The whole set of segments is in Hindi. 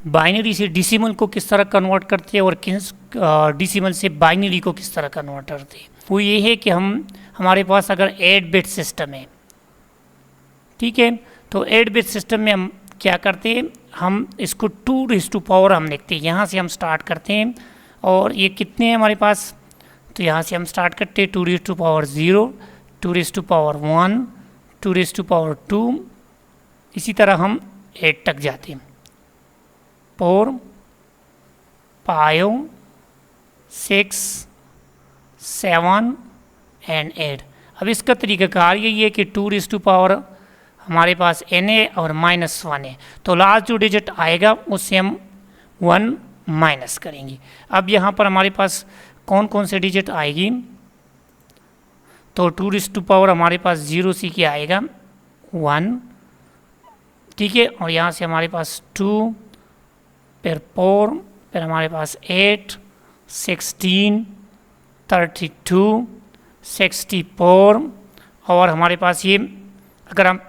बाइनरी से डेसिमल को किस तरह कन्वर्ट करते हैं और किस डेसिमल से बाइनरी को किस तरह कन्वर्ट करते हैं। वो ये है कि हमारे पास अगर 8 बिट सिस्टम है, ठीक है, तो 8 बिट सिस्टम में हम क्या करते हैं, हम इसको 2 हम लिखते हैं। यहाँ से हम स्टार्ट करते हैं और ये कितने हैं हमारे पास, तो यहाँ से हम स्टार्ट करते हैं 2 0, 2 1, 2 इसी तरह हम 8 तक जाते हैं। 4 5 6 7 एंड 8। अब इसका तरीक़ाकार यही है कि 2 हमारे पास n है और -1 है, तो लास्ट जो डिजिट आएगा उससे हम 1 माइनस करेंगे। अब यहाँ पर हमारे पास कौन कौन से डिजिट आएगी, तो 2 हमारे पास 0 से क्या आएगा 1, ठीक है, और यहाँ से हमारे पास 2, फिर 4, फिर हमारे पास 8, 16, 32, 64, और हमारे पास ये अगर हम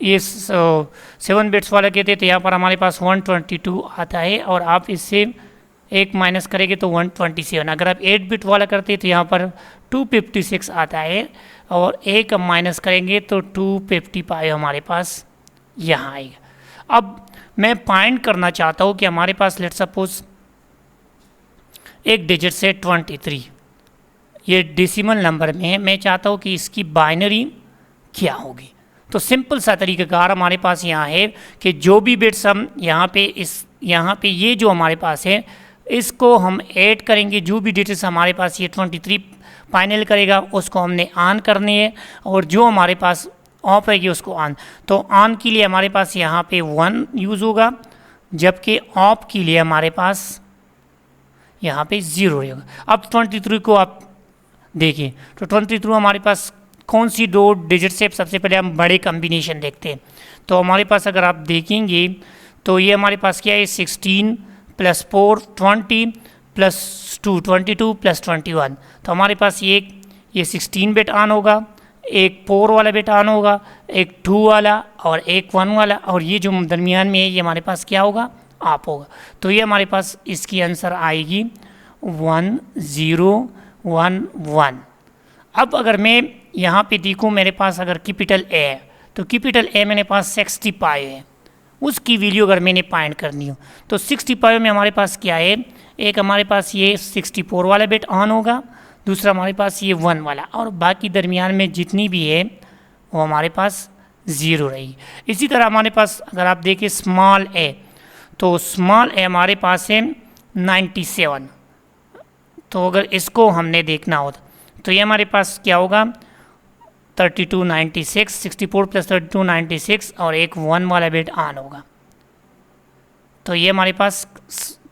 ये 7 बिट्स वाला कहते हैं तो यहाँ पर हमारे पास 122 आता है, और आप इससे 1 माइनस करेंगे तो 127। अगर आप 8 बिट वाला करते हैं तो यहाँ पर 256 आता है, और 1 हम माइनस करेंगे तो 255 हमारे पास यहाँ आएगा। अब मैं फाइंड करना चाहता हूँ कि हमारे पास लेट सपोज एक डिजिट से 23, ये डेसिमल नंबर में है, मैं चाहता हूँ कि इसकी बाइनरी क्या होगी। तो सिंपल सा तरीक़ाकार हमारे पास यहाँ है कि जो भी बिट्स हम यहाँ पे ये जो हमारे पास है इसको हम ऐड करेंगे, जो भी डिजिट्स हमारे पास ये 23 फाइनल करेगा उसको हमने ऑन करनी है, और जो हमारे पास ऑफ रहेगी उसको ऑन। तो ऑन के लिए हमारे पास यहाँ पे 1 यूज़ होगा, जबकि ऑफ के लिए हमारे पास यहाँ पे 0 रहेगा। अब 23 को आप देखिए, तो 23 हमारे पास कौन सी 2 डिजिट से, सबसे पहले हम बड़े कम्बिनेशन देखते हैं। तो हमारे पास अगर आप देखेंगे तो ये हमारे पास क्या है 16 + 4 20 + 2 22 + 21। तो हमारे पास ये 16 बिट ऑन होगा, एक 4 वाला बिट ऑन होगा, एक 2 वाला और एक 1 वाला, और ये जो दरमियान में है ये हमारे पास क्या होगा ऑफ होगा। तो ये हमारे पास इसकी आंसर आएगी 1 0 1 1। अब अगर मैं यहाँ पे देखूँ मेरे पास अगर कैपिटल ए है, तो कैपिटल ए मेरे पास 65 है, उसकी वैल्यू अगर मैंने फाइंड करनी हो तो 65 में हमारे पास क्या है, एक हमारे पास ये 64 वाला बिट ऑन होगा, दूसरा हमारे पास ये 1 वाला, और बाकी दरमियान में जितनी भी है वो हमारे पास 0 रही। इसी तरह हमारे पास अगर आप देखें स्मॉल ए, तो स्मॉल ए हमारे पास है 97। तो अगर इसको हमने देखना हो तो ये हमारे पास क्या होगा 32 96, 64 + 32 96, और एक 1 वाला बिट ऑन होगा। तो ये हमारे पास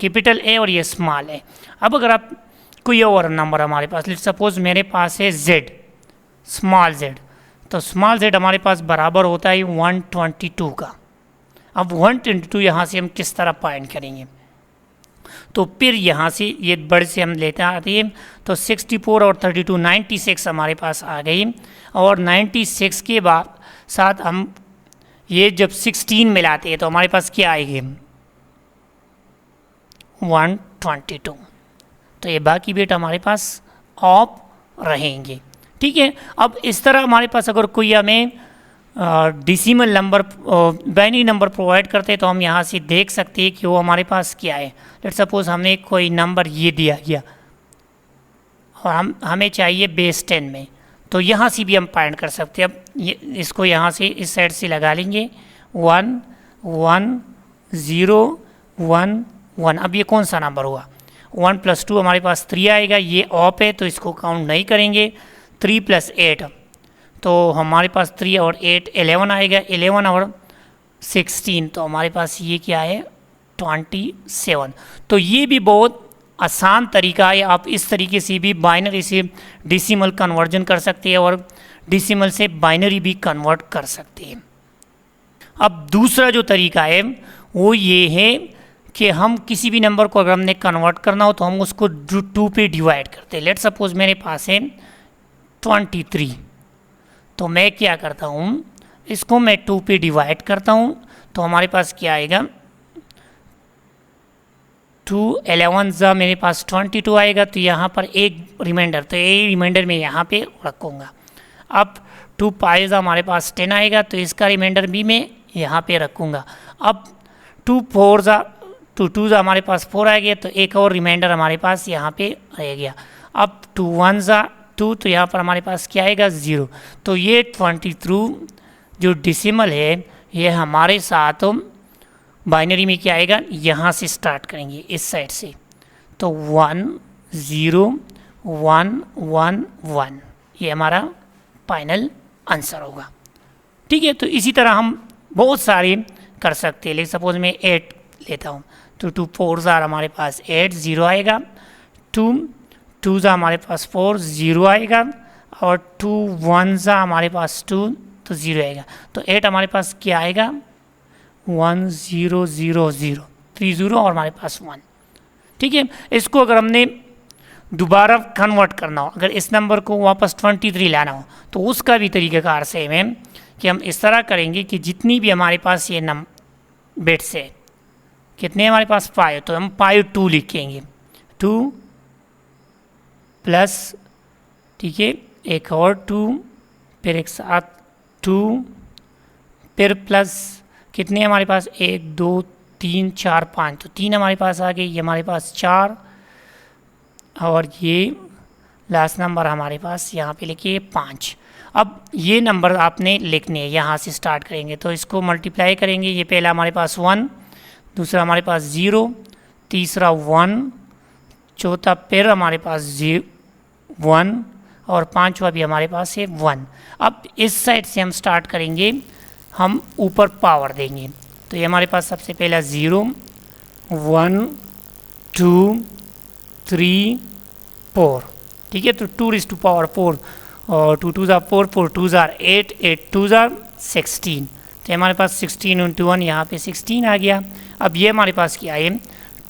कैपिटल ए और ये स्मॉल ए। अब अगर आप कोई और नंबर हमारे पास, लेट्स सपोज मेरे पास है z, स्मॉल z, तो स्मॉल z हमारे पास बराबर होता है 122 का। अब 122 यहाँ से हम किस तरह फाइंड करेंगे, तो फिर यहाँ से ये बड़े से हम लेते आते हैं, तो 64 और 32 96 हमारे पास आ गई, और 96 के बाद साथ हम ये जब 16 मिलाते हैं तो हमारे पास क्या आएगी 122। तो ये बाकी बिट हमारे पास ऑफ रहेंगे, ठीक है। अब इस तरह हमारे पास अगर कोई हमें decimal number binary number provide करते हैं तो हम यहाँ से देख सकते हैं कि वो हमारे पास क्या है। लेट्स सपोज हमें कोई नंबर ये दिया गया और हमें चाहिए बेस 10 में, तो यहाँ से भी हम फाइंड कर सकते हैं। अब इसको यहाँ से इस साइड से लगा लेंगे 1 1 0 1 1। अब ये कौन सा नंबर हुआ 1 + 2 हमारे पास 3 आएगा, ये ऑफ है तो इसको काउंट नहीं करेंगे। 3 + 8 तो हमारे पास 3 और 8 11 आएगा, 11 और 16 तो हमारे पास ये क्या है 27। तो ये भी बहुत आसान तरीका है, आप इस तरीके से भी बाइनरी से डेसिमल कन्वर्जन कर सकते हैं और डेसिमल से बाइनरी भी कन्वर्ट कर सकते हैं। अब दूसरा जो तरीका है वो ये है कि हम किसी भी नंबर को अगर हमने कन्वर्ट करना हो तो हम उसको 2 पे डिवाइड करते हैं। लेट सपोज मेरे पास है 23, तो मैं क्या करता हूँ इसको मैं 2 पे डिवाइड करता हूँ, तो हमारे पास क्या आएगा 2 11 ज़ा मेरे पास 22 आएगा, तो यहाँ पर एक रिमाइंडर, तो ये रिमाइंडर मैं यहाँ पे रखूँगा। अब 2 5 ज़ा हमारे पास 10 आएगा, तो इसका रिमाइंडर भी मैं यहाँ पे रखूँगा। अब 2 4 ज़ा 2 ज़ा हमारे पास 4 आ गया, तो एक और रिमाइंडर हमारे पास यहाँ पे रह गया। अब 2 1 ज़ा 2, तो यहाँ पर हमारे पास क्या आएगा 0। तो ये 22 जो डिसिमल है ये हमारे साथ बाइनरी में क्या आएगा, यहाँ से स्टार्ट करेंगे इस साइड से, तो 1 0 1 1 1 ये हमारा फाइनल आंसर होगा। ठीक है, तो इसी तरह हम बहुत सारे कर सकते हैं। लेकिन सपोज मैं 8 लेता हूँ, तो 2 4 ज़ा हमारे पास 8 0 आएगा, 2 ज़ा हमारे पास 4 0 आएगा, और 2 1 ज़ा हमारे पास 2 तो 0 आएगा। तो 8 हमारे पास क्या आएगा 1 0 0 0 3 0 और हमारे पास 1। ठीक है, इसको अगर हमने दोबारा कन्वर्ट करना हो, अगर इस नंबर को वापस 23 लाना हो, तो उसका भी तरीक़ाकार सेम है कि हम इस तरह करेंगे कि जितनी भी हमारे पास ये बिट्स है, कितने हमारे पास 5, तो हम 5 2 लिखेंगे, 2 प्लस, ठीक है, एक और 2, फिर एक साथ 2, फिर प्लस कितने हमारे पास 1 2 3 4 5, तो 3 हमारे पास आ गए, ये हमारे पास 4, और ये लास्ट नंबर हमारे पास यहाँ पे लिखिए 5। अब ये नंबर आपने लिखने हैं, यहाँ से स्टार्ट करेंगे, तो इसको मल्टीप्लाई करेंगे। ये पहला हमारे पास 1, दूसरा हमारे पास 0, तीसरा 1, चौथा फिर हमारे पास 1, और पांचवा भी हमारे पास है 1। अब इस साइड से हम स्टार्ट करेंगे, हम ऊपर पावर देंगे, तो ये हमारे पास सबसे पहला 0 1 2 3 4। ठीक है, तो 2 raised to power 4, और 2 2 ज़ा 4 4 2 ज़ा 8 8 2 ज़ा 16, तो हमारे पास 16 इंटू 1 यहाँ पे 16 आ गया। अब ये हमारे पास क्या है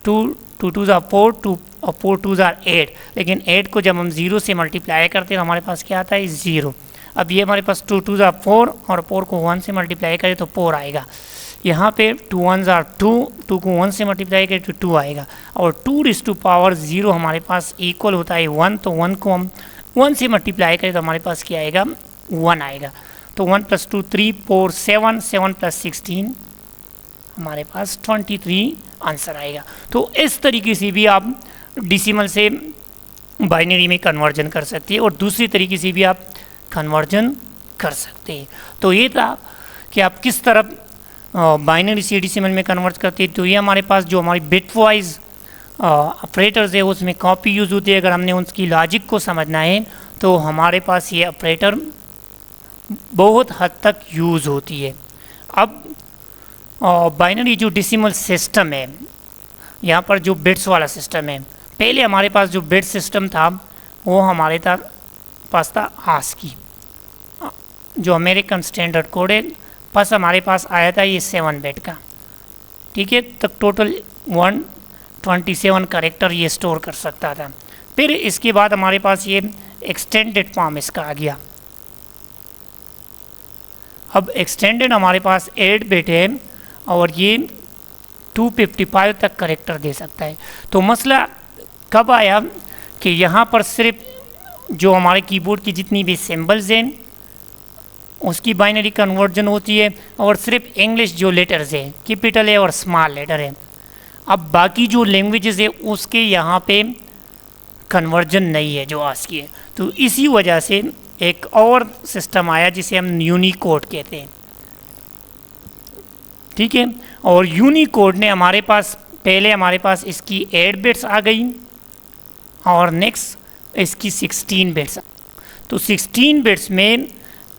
2 2 ज़ा 4 2 और 4 2 ज़ा 8, लेकिन 8 को जब हम 0 से मल्टीप्लाई करते हैं तो हमारे पास क्या आता है 0। अब ये हमारे पास 2 2 ज़ा 4 और 4 को 1 से मल्टीप्लाई करें तो 4 आएगा। यहाँ पे 2 1 ज़ा 2, 2 को 1 से मल्टीप्लाई करें तो 2 आएगा, और 2 raised to power 0 हमारे पास इक्वल होता है 1, तो 1 को हम 1 से मल्टीप्लाई करें तो हमारे पास क्या आएगा 1 आएगा। तो 1 + 2 3 4 7 7 + 16 हमारे पास 23 आंसर आएगा। तो इस तरीके से भी आप डिसिमल से बाइनरी में कन्वर्जन कर सकते हैं, और दूसरी तरीके से भी आप कन्वर्जन कर सकते हैं। तो ये था कि आप किस तरह बाइनरी से डेसिमल में कन्वर्ट करते हैं। तो ये हमारे पास जो हमारी बिट वाइज ऑपरेटर्स है उसमें कॉपी यूज़ होती है। अगर हमने उसकी लॉजिक को समझना है तो हमारे पास ये ऑपरेटर बहुत हद तक यूज़ होती है। अब बाइनरी जो डेसिमल सिस्टम है, यहाँ पर जो बिट्स वाला सिस्टम है, पहले हमारे पास जो बिट सिस्टम था वो हमारे पास था ASCII जो अमेरिकन स्टैंडर्ड कोड है, बस हमारे पास आया था ये 7 बिट का। ठीक है, तक टोटल 127 कैरेक्टर ये स्टोर कर सकता था। फिर इसके बाद हमारे पास ये एक्सटेंडेड फॉर्म इसका आ गया। अब एक्सटेंडेड हमारे पास 8 बिट है और ये 255 तक कैरेक्टर दे सकता है। तो मसला कब आया कि यहाँ पर सिर्फ जो हमारे कीबोर्ड की जितनी भी सिंबल्स हैं उसकी बाइनरी कन्वर्जन होती है, और सिर्फ इंग्लिश जो लेटर्स है कैपिटल है और स्मॉल लेटर है। अब बाकी जो लैंग्वेजेस है उसके यहाँ पे कन्वर्जन नहीं है जो ASCII है। तो इसी वजह से एक और सिस्टम आया जिसे हम यूनिकोड कहते हैं। ठीक है, और यूनिकोड ने हमारे पास पहले हमारे पास इसकी 8 बिट्स आ गई और नेक्स्ट इसकी 16 बिट्स। तो 16 बिट्स में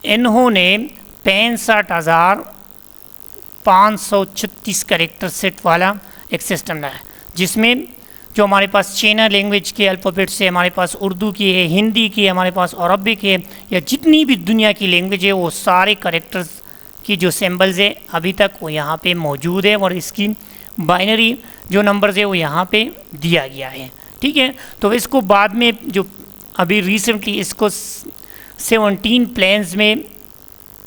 इन्होंने 65,536 कैरेक्टर सेट वाला एक सिस्टम लाया, जिसमें जो हमारे पास चाइना लैंग्वेज के अल्फ़ाबेट से हमारे पास उर्दू की है, हिंदी की है, हमारे पास अरबिक है, या जितनी भी दुनिया की लैंग्वेज है वो सारे कैरेक्टर्स की जो सिंबल्स है अभी तक वो यहाँ पे मौजूद है, और इसकी बाइनरी जो नंबर्स है वो यहाँ पे दिया गया है। ठीक है, तो इसको बाद में जो अभी रिसेंटली इसको 17 प्लेन्स में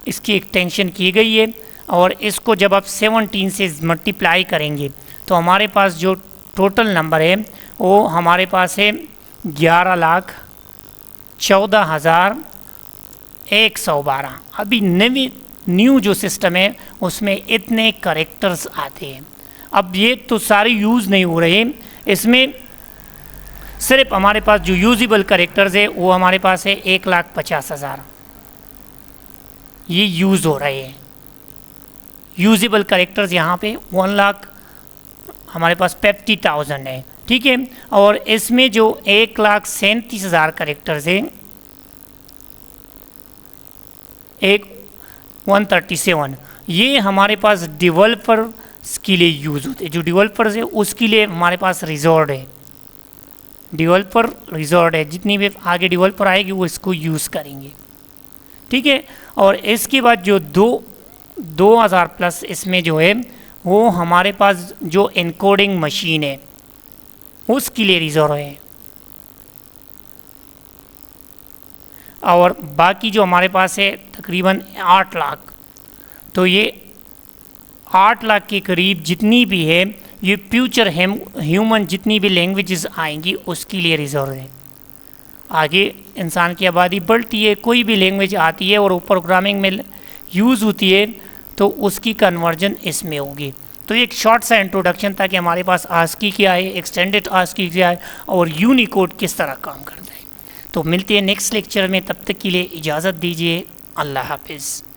इसकी एक्सटेंशन की गई है, और इसको जब आप 17 से मल्टीप्लाई करेंगे तो हमारे पास जो टोटल नंबर है वो हमारे पास है 11,14,112। अभी न्यू जो सिस्टम है उसमें इतने करेक्टर्स आते हैं। अब ये तो सारे यूज़ नहीं हो रहे, इसमें सिर्फ हमारे पास जो यूजेबल करेक्टर्स है वो हमारे पास है 1,50,000, ये यूज़ हो रहे हैं। यूजेबल करेक्टर्स यहाँ पे 1 लाख हमारे पास 50,000 है, ठीक है। और इसमें जो 1,37,000 करेक्टर्स हैं, 137, ये हमारे पास डेवलपर के लिए यूज़ होते हैं। जो डेवलपर्स है उसके लिए हमारे पास रिजॉर्ड है, डेवलपर रिजॉर्ड है। जितनी भी आगे डेवलपर आएगी वो इसको यूज़ करेंगे, ठीक है। और इसके बाद जो 2,000 प्लस इसमें जो है वो हमारे पास जो इनकोडिंग मशीन है उसके लिए रिजर्व है। और बाकी जो हमारे पास है तकरीबन 8 लाख, तो ये 8 लाख के करीब जितनी भी है ये फ्यूचर ह्यूमन जितनी भी लैंग्वेजेस आएंगी उसके लिए रिजर्व है। आगे इंसान की आबादी बढ़ती है, कोई भी लैंग्वेज आती है और वो प्रोग्रामिंग में यूज़ होती है तो उसकी कन्वर्जन इसमें होगी। तो एक शॉर्ट सा इंट्रोडक्शन था कि हमारे पास आस्की क्या है, एक्सटेंडेड आस्की क्या है और यूनिकोड किस तरह काम करता है। तो मिलते हैं नेक्स्ट लेक्चर में, तब तक के लिए इजाज़त दीजिए। अल्लाह हाफिज़।